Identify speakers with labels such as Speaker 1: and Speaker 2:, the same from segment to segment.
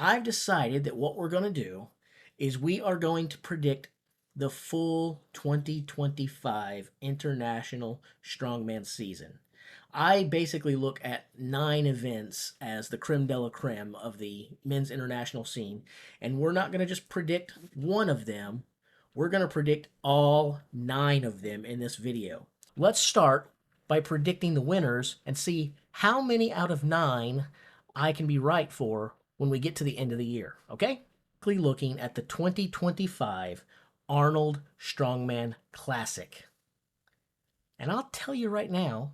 Speaker 1: I've decided that what we're going to do is we are going to predict the full 2025 International Strongman season. I basically look at 9 events as the creme de la creme of the men's international scene, and we're not going to just predict one of them. We're going to predict all 9 of them in this video. Let's start by predicting the winners and see how many out of 9 I can be right for when we get to the end of the year, okay? Looking at the 2025 Arnold Strongman Classic. And I'll tell you right now,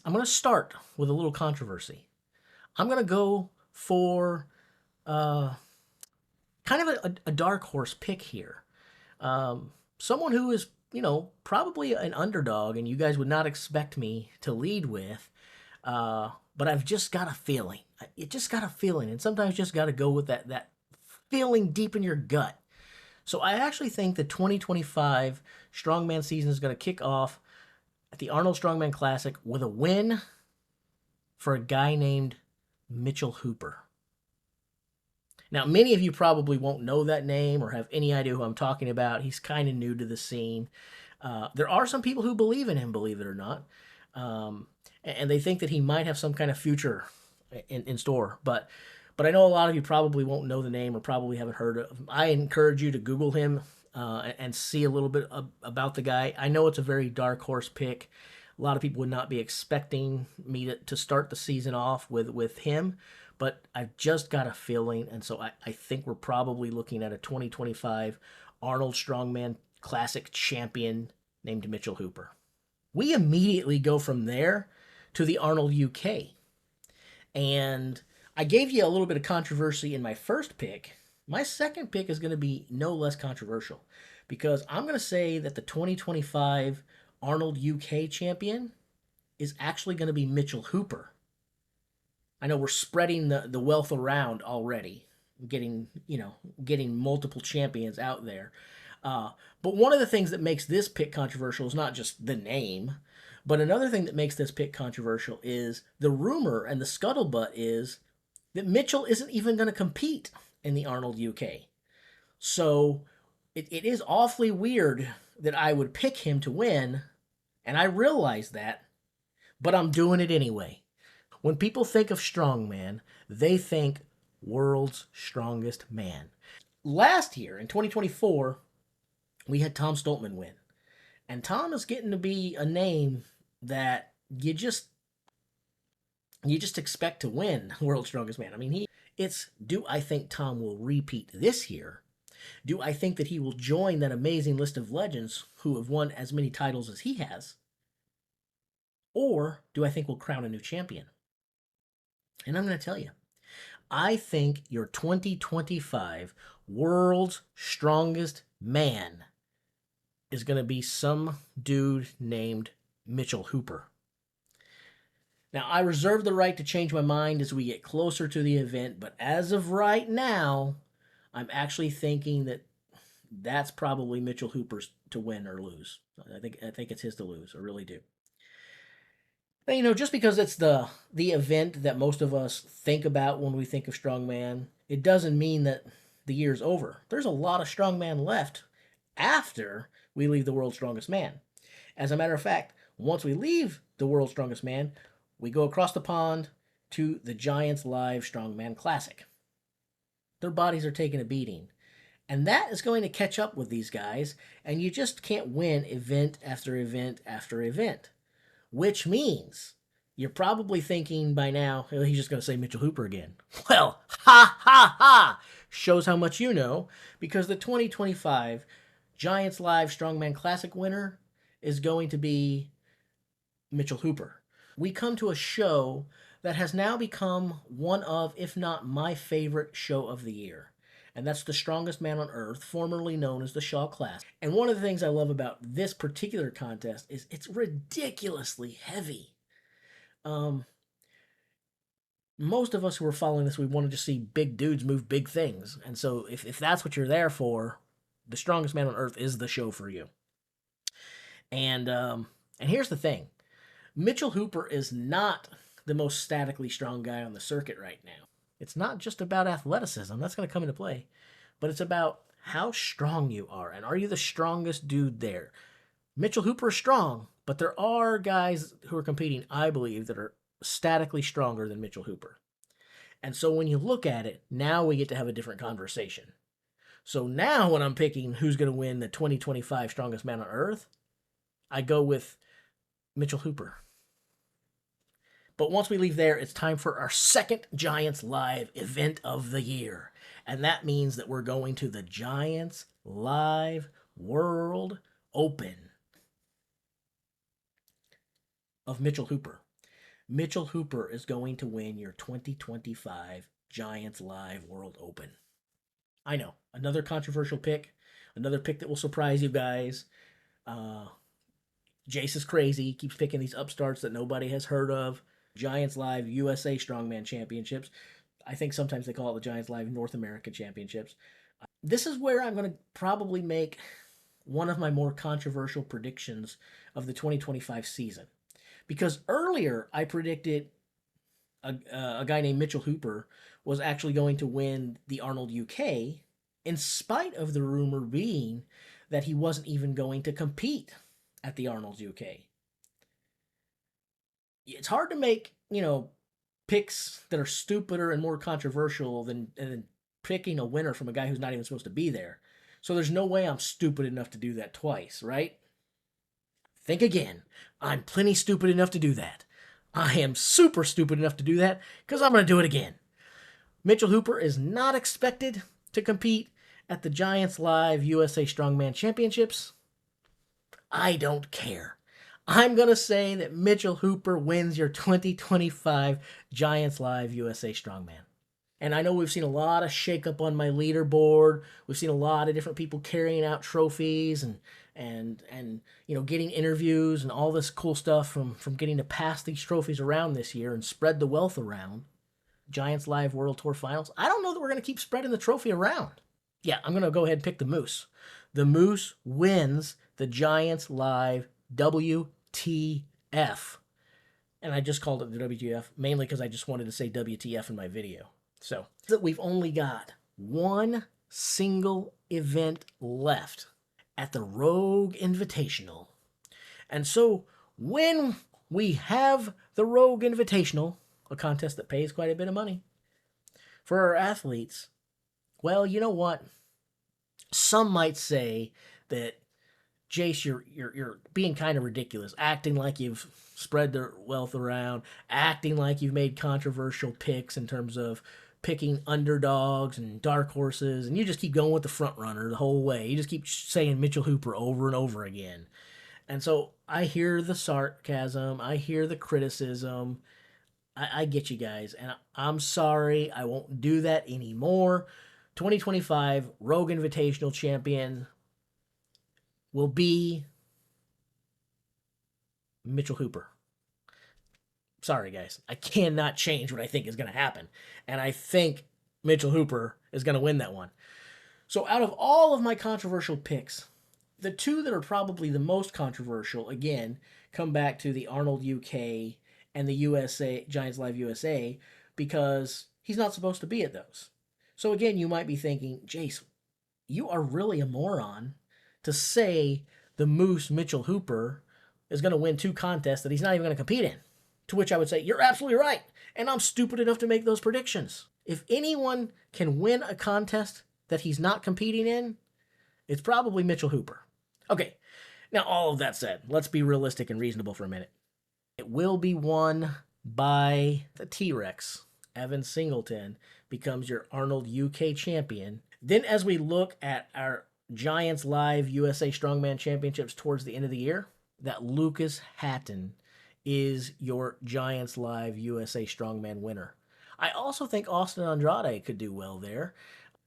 Speaker 1: I'm going to start with a little controversy. I'm going to go for kind of a dark horse pick here. Someone who is, probably an underdog and you guys would not expect me to lead with. But I've just got a feeling. You just got a feeling. And sometimes you just got to go with that feeling deep in your gut. So I actually think the 2025 Strongman season is going to kick off at the Arnold Strongman Classic with a win for a guy named Mitchell Hooper. Now, many of you probably won't know that name or have any idea who I'm talking about. He's kind of new to the scene. There are some people who believe in him, believe it or not. And they think that he might have some kind of future in store. But I know a lot of you probably won't know the name or probably haven't heard of him. I encourage you to Google him and see a little bit about the guy. I know it's a very dark horse pick. A lot of people would not be expecting me to start the season off with him, but I've just got a feeling, and so I think we're probably looking at a 2025 Arnold Strongman Classic champion named Mitchell Hooper. We immediately go from there to the Arnold UK. And I gave you a little bit of controversy in my first pick. My second pick is going to be no less controversial because I'm going to say that the 2025 Arnold UK champion is actually going to be Mitchell Hooper. I know we're spreading the wealth around already, getting multiple champions out there. But one of the things that makes this pick controversial is not just the name, but another thing that makes this pick controversial is the rumor and the scuttlebutt is that Mitchell isn't even going to compete in the Arnold UK. So it is awfully weird that I would pick him to win, and I realize that, but I'm doing it anyway. When people think of strongman, they think world's strongest man. Last year, in 2024, we had Tom Stoltman win. And Tom is getting to be a name that you just expect to win World's Strongest Man. I mean, do I think Tom will repeat this year? Do I think that he will join that amazing list of legends who have won as many titles as he has? Or do I think we'll crown a new champion? And I'm going to tell you, I think your 2025 World's Strongest Man is going to be some dude named Mitchell Hooper. Now, I reserve the right to change my mind as we get closer to the event, but as of right now, I'm actually thinking that that's probably Mitchell Hooper's to win or lose. I think it's his to lose. I really do. Now, just because it's the event that most of us think about when we think of strongman, it doesn't mean that the year's over. There's a lot of strongman left after we leave the World's Strongest Man. As a matter of fact, once we leave the World's Strongest Man, we go across the pond to the Giants Live Strongman Classic. Their bodies are taking a beating. And that is going to catch up with these guys, and you just can't win event after event after event. Which means you're probably thinking by now, oh, he's just going to say Mitchell Hooper again. Well, ha ha ha! Shows how much you know, because the 2025 Giants Live Strongman Classic winner is going to be Mitchell Hooper. We come to a show that has now become one of, if not my favorite show of the year. And that's the Strongest Man on Earth, formerly known as the Shaw Classic. And one of the things I love about this particular contest is it's ridiculously heavy. Most of us who are following this, we wanted to see big dudes move big things. And so if that's what you're there for, the Strongest Man on Earth is the show for you. And here's the thing. Mitchell Hooper is not the most statically strong guy on the circuit right now. It's not just about athleticism. That's going to come into play. But it's about how strong you are. And are you the strongest dude there? Mitchell Hooper is strong, but there are guys who are competing, I believe, that are statically stronger than Mitchell Hooper. And so when you look at it, now we get to have a different conversation. So now when I'm picking who's going to win the 2025 Strongest Man on Earth, I go with Mitchell Hooper. But once we leave there, it's time for our second Giants Live event of the year. And that means that we're going to the Giants Live World Open of Mitchell Hooper. Mitchell Hooper is going to win your 2025 Giants Live World Open. I know, another controversial pick, another pick that will surprise you guys. Jace is crazy. He keeps picking these upstarts that nobody has heard of. Giants Live USA Strongman Championships. I think sometimes they call it the Giants Live North America Championships. This is where I'm going to probably make one of my more controversial predictions of the 2025 season. Because earlier I predicted a guy named Mitchell Hooper was actually going to win the Arnold UK, in spite of the rumor being that he wasn't even going to compete at the Arnold UK. It's hard to make, picks that are stupider and more controversial than picking a winner from a guy who's not even supposed to be there. So there's no way I'm stupid enough to do that twice, right? Think again. I'm plenty stupid enough to do that. I am super stupid enough to do that because I'm going to do it again. Mitchell Hooper is not expected to compete at the Giants Live USA Strongman Championships. I don't care. I'm going to say that Mitchell Hooper wins your 2025 Giants Live USA Strongman. And I know we've seen a lot of shakeup on my leaderboard. We've seen a lot of different people carrying out trophies and getting interviews and all this cool stuff from getting to pass these trophies around this year and spread the wealth around. Giants Live World Tour Finals. I don't know that we're going to keep spreading the trophy around. Yeah, I'm going to go ahead and pick the Moose. The Moose wins the Giants Live WTF. And I just called it the WTF, mainly because I just wanted to say WTF in my video. So, we've only got one single event left at the Rogue Invitational. And so, when we have the Rogue Invitational, a contest that pays quite a bit of money for our athletes, well, you know what? Some might say that, Jace, you're being kind of ridiculous, acting like you've spread the wealth around, acting like you've made controversial picks in terms of picking underdogs and dark horses, and you just keep going with the front runner the whole way. You just keep saying Mitchell Hooper over and over again. And so I hear the sarcasm, I hear the criticism. I get you guys, and I'm sorry. I won't do that anymore. 2025 Rogue Invitational champion will be Mitchell Hooper. Sorry, guys. I cannot change what I think is going to happen. And I think Mitchell Hooper is going to win that one. So out of all of my controversial picks, the two that are probably the most controversial, again, come back to the Arnold UK and the USA Giants Live USA, because he's not supposed to be at those. So again, you might be thinking, Jace, you are really a moron to say the Moose Mitchell Hooper is going to win two contests that he's not even going to compete in. To which I would say, you're absolutely right. And I'm stupid enough to make those predictions. If anyone can win a contest that he's not competing in, it's probably Mitchell Hooper. Okay, now all of that said, let's be realistic and reasonable for a minute. It will be won by the T-Rex. Evan Singleton becomes your Arnold UK champion. Then as we look at our Giants Live USA Strongman Championships towards the end of the year, that Lucas Hatton is your Giants Live USA Strongman winner. I also think Austin Andrade could do well there.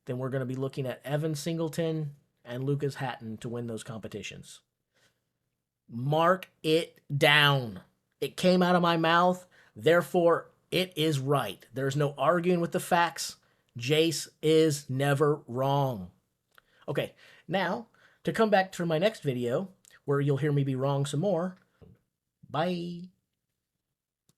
Speaker 1: Then we're going to be looking at Evan Singleton and Lucas Hatton to win those competitions. Mark it down. It came out of my mouth, therefore it is right. There's no arguing with the facts. Jace is never wrong. Okay, now, to come back to my next video, where you'll hear me be wrong some more, bye.